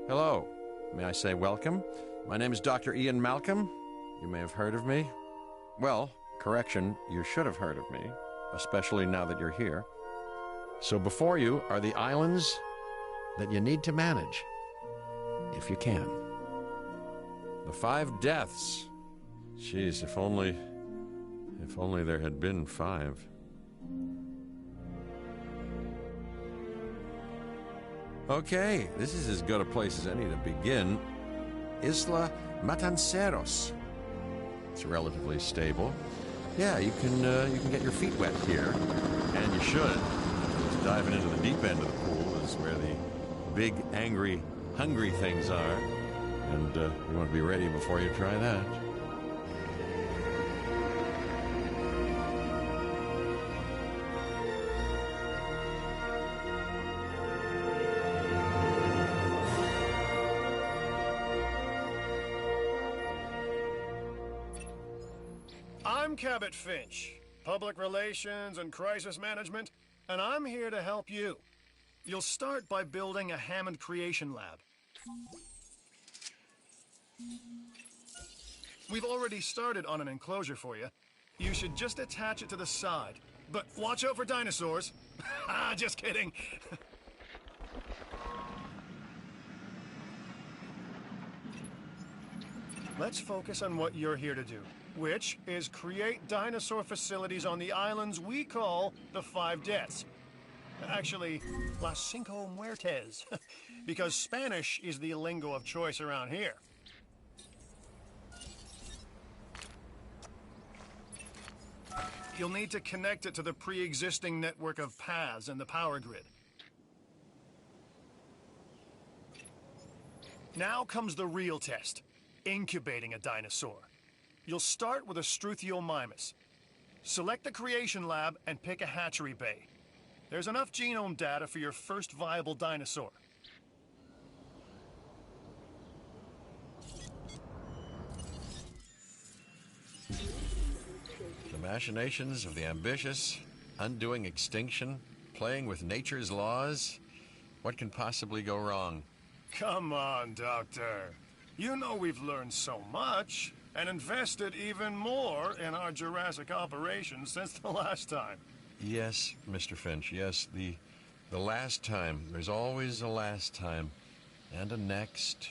Hello. May I say welcome? My name is Dr. Ian Malcolm. You may have heard of me. Well, correction, you should have heard of me, especially now that you're here. So before you are the islands that you need to manage, if you can. The 5 deaths. Jeez, if only there had been 5. Okay, this is as good a place as any to begin. Isla Matanceros. It's relatively stable. Yeah, you can get your feet wet here, and you should. Just diving into the deep end of the pool is where the big, angry, hungry things are, and you want to be ready before you try that. I'm Cabot Finch, Public Relations and Crisis Management, and I'm here to help you. You'll start by building a Hammond Creation Lab. We've already started on an enclosure for you. You should just attach it to the side. But watch out for dinosaurs. Just kidding. Let's focus on what you're here to do, which is create dinosaur facilities on the islands we call the 5 Deaths. Actually, Las Cinco Muertes, because Spanish is the lingo of choice around here. You'll need to connect it to the pre-existing network of paths and the power grid. Now comes the real test. Incubating a dinosaur. You'll start with a Struthiomimus. Select the creation lab and pick a hatchery bay. There's enough genome data for your first viable dinosaur. The machinations of the ambitious, undoing extinction, playing with nature's laws. What can possibly go wrong? Come on, Doctor. You know we've learned so much, and invested even more in our Jurassic operations since the last time. Yes, Mr. Finch, yes, the last time. There's always a last time. And a next.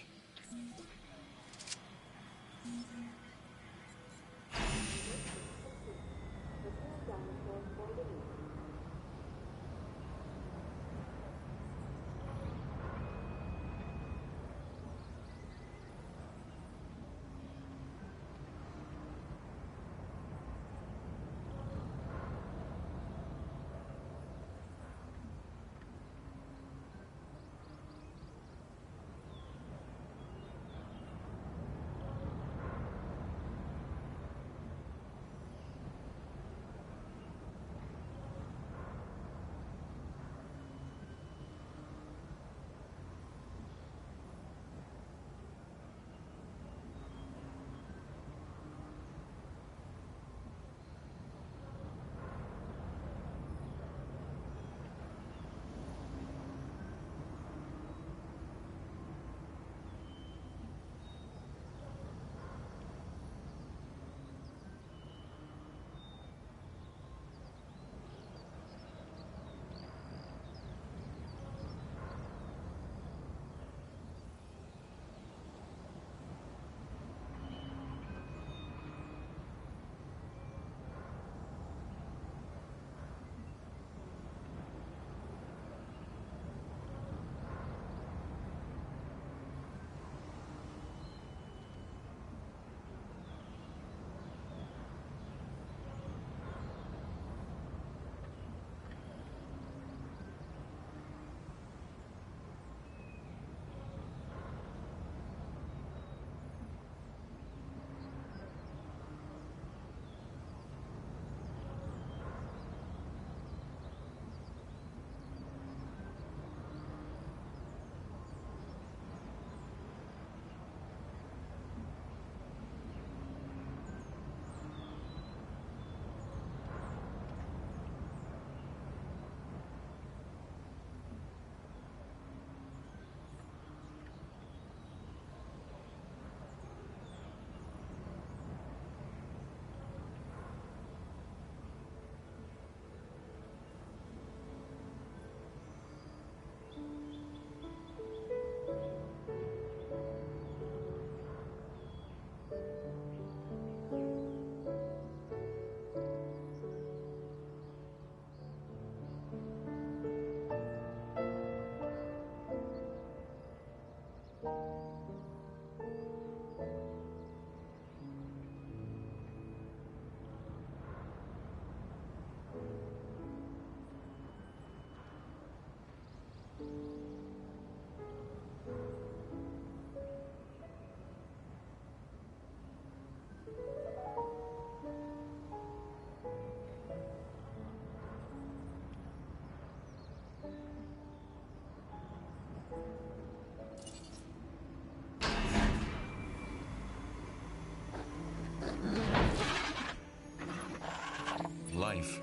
life.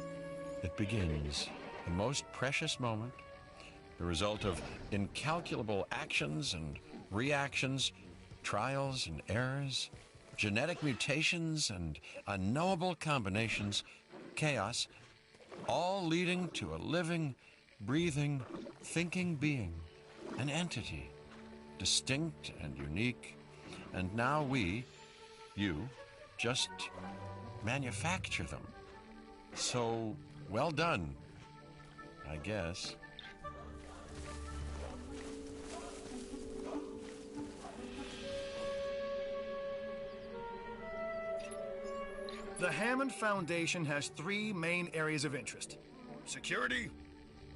It begins, the most precious moment, the result of incalculable actions and reactions, trials and errors, genetic mutations and unknowable combinations, chaos, all leading to a living, breathing, thinking being, an entity, distinct and unique. And now we, you, just manufacture them. So, well done, I guess. The Hammond Foundation has three main areas of interest: security,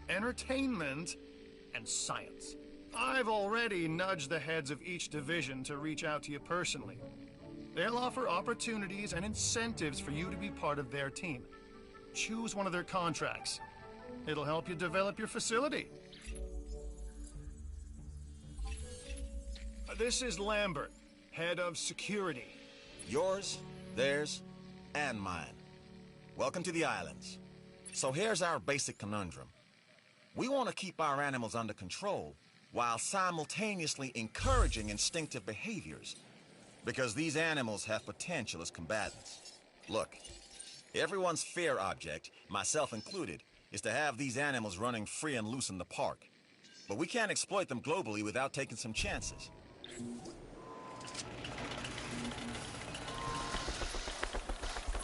entertainment, and science. I've already nudged the heads of each division to reach out to you personally. They'll offer opportunities and incentives for you to be part of their team. Choose one of their contracts. It'll help you develop your facility. This is Lambert, head of security. Yours, theirs, and mine. Welcome to the islands. So here's our basic conundrum. We want to keep our animals under control while simultaneously encouraging instinctive behaviors, because these animals have potential as combatants. Look, everyone's fear object, myself included, is to have these animals running free and loose in the park. But we can't exploit them globally without taking some chances.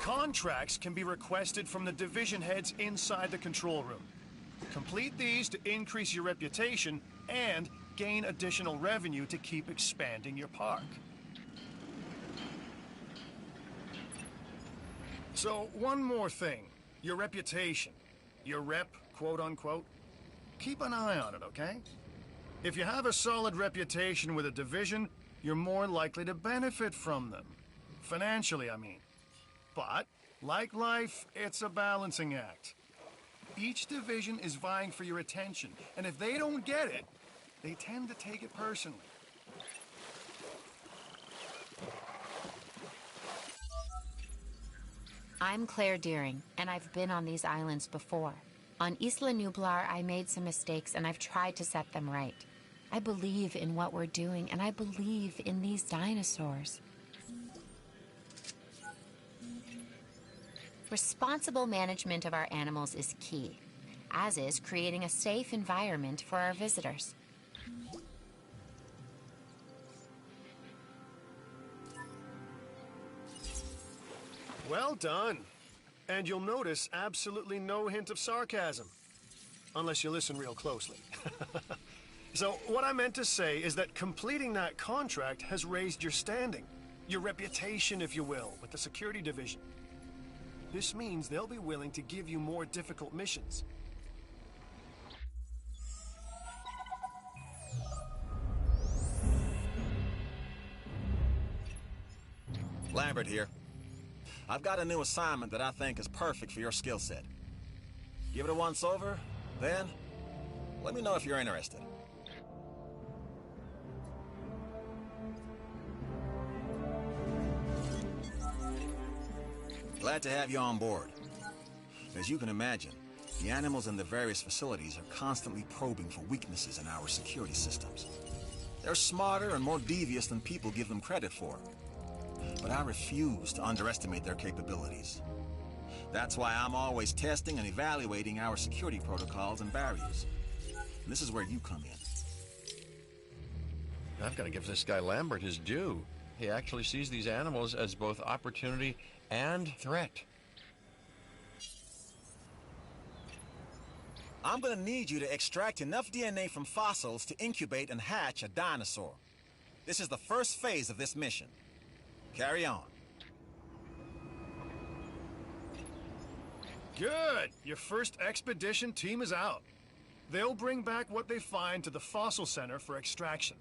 Contracts can be requested from the division heads inside the control room. Complete these to increase your reputation and gain additional revenue to keep expanding your park. So, one more thing. Your reputation. Your rep, quote unquote. Keep an eye on it, okay? If you have a solid reputation with a division, you're more likely to benefit from them. Financially, I mean. But, like life, it's a balancing act. Each division is vying for your attention, and if they don't get it, they tend to take it personally. I'm Claire Deering, and I've been on these islands before. On Isla Nublar, I made some mistakes, and I've tried to set them right. I believe in what we're doing, and I believe in these dinosaurs. Responsible management of our animals is key, as is creating a safe environment for our visitors. Well done. And you'll notice absolutely no hint of sarcasm. Unless you listen real closely. So, what I meant to say is that completing that contract has raised your standing. Your reputation, if you will, with the security division. This means they'll be willing to give you more difficult missions. Lambert here. I've got a new assignment that I think is perfect for your skill set. Give it a once over, then let me know if you're interested. Glad to have you on board. As you can imagine, the animals in the various facilities are constantly probing for weaknesses in our security systems. They're smarter and more devious than people give them credit for. But I refuse to underestimate their capabilities. That's why I'm always testing and evaluating our security protocols and barriers. And this is where you come in. I've got to give this guy Lambert his due. He actually sees these animals as both opportunity and threat. I'm gonna need you to extract enough DNA from fossils to incubate and hatch a dinosaur. This is the first phase of this mission. Carry on. Good! Your first expedition team is out. They'll bring back what they find to the Fossil Center for extraction.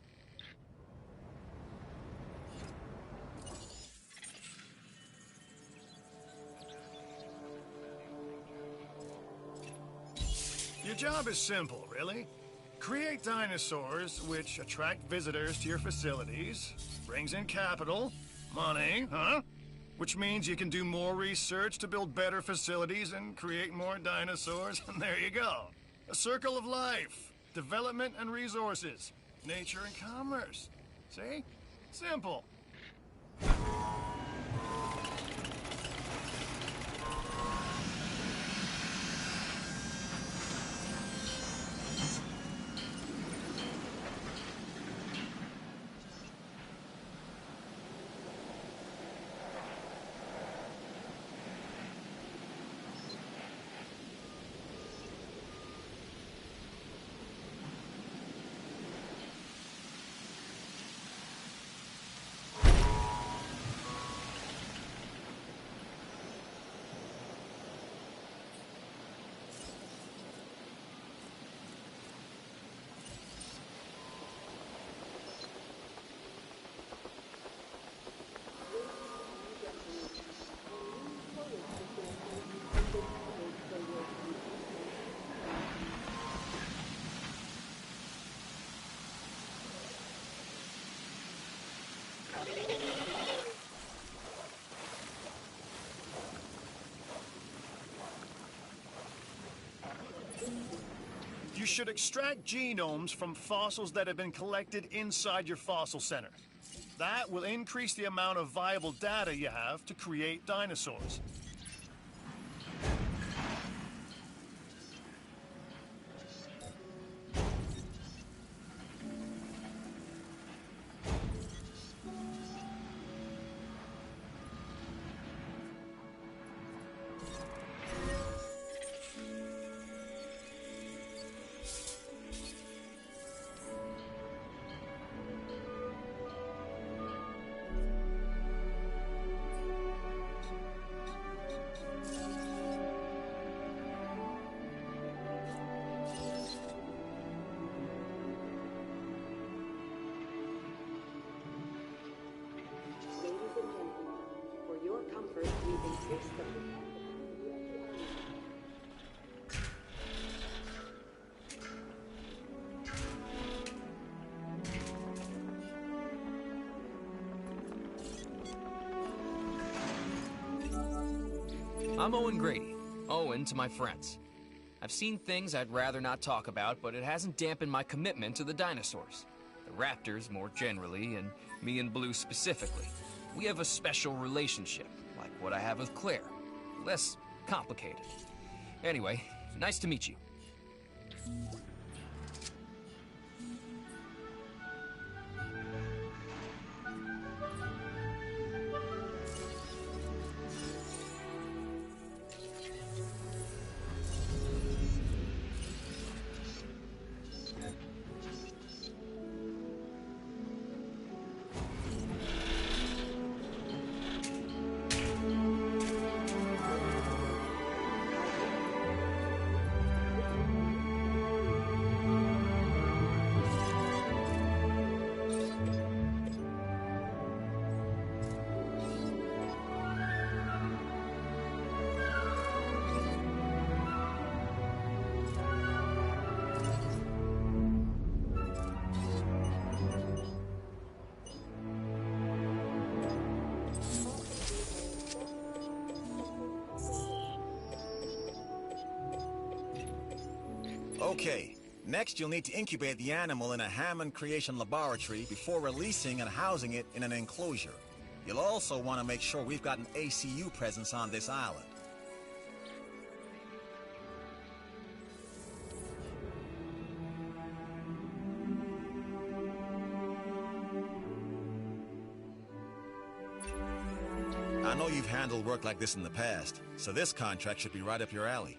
Your job is simple, really. Create dinosaurs which attract visitors to your facilities, brings in capital, money, huh? which means you can do more research to build better facilities and create more dinosaurs, and there you go. A circle of life, development and resources, nature and commerce. See? Simple. You should extract genomes from fossils that have been collected inside your fossil center. That will increase the amount of viable data you have to create dinosaurs. I'm Owen Grady. Owen to my friends. I've seen things I'd rather not talk about, but it hasn't dampened my commitment to the dinosaurs. The raptors more generally, and me and Blue specifically. We have a special relationship, like what I have with Claire. Less complicated. Anyway, nice to meet you. Okay, next you'll need to incubate the animal in a Hammond Creation Laboratory before releasing and housing it in an enclosure. You'll also want to make sure we've got an ACU presence on this island. I know you've handled work like this in the past, so this contract should be right up your alley.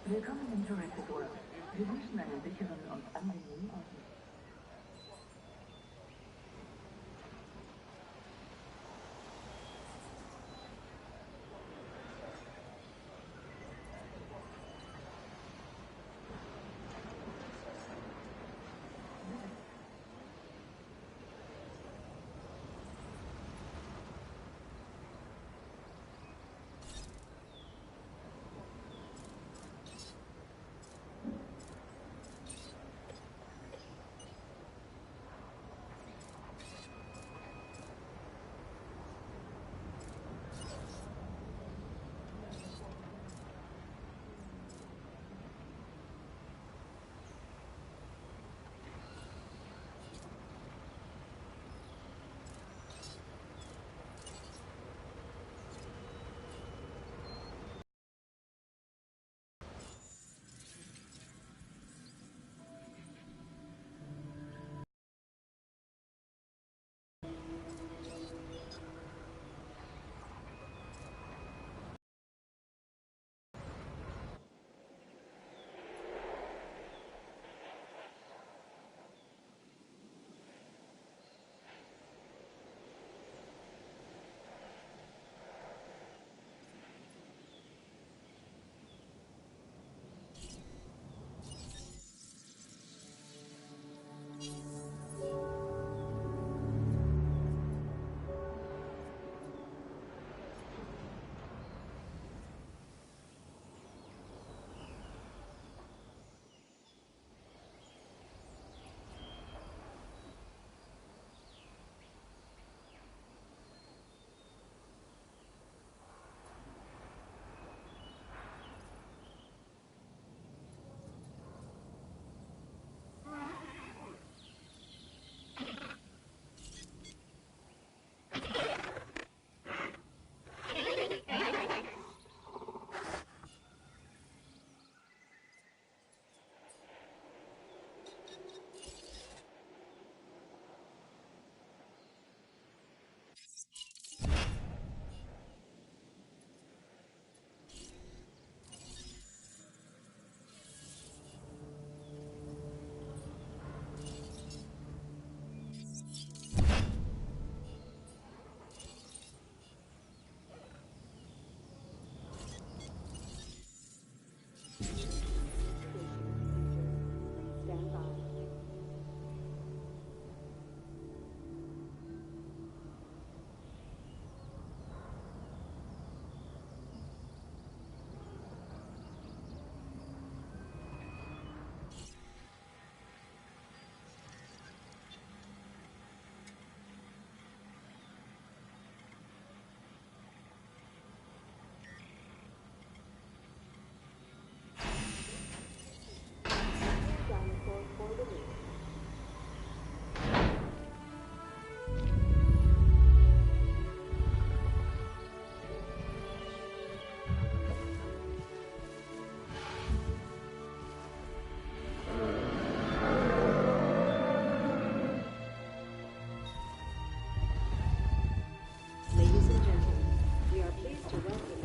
Willkommen im Jurassic World. Wir wünschen einen sicheren und angenehmen Aufenthalt. the raptor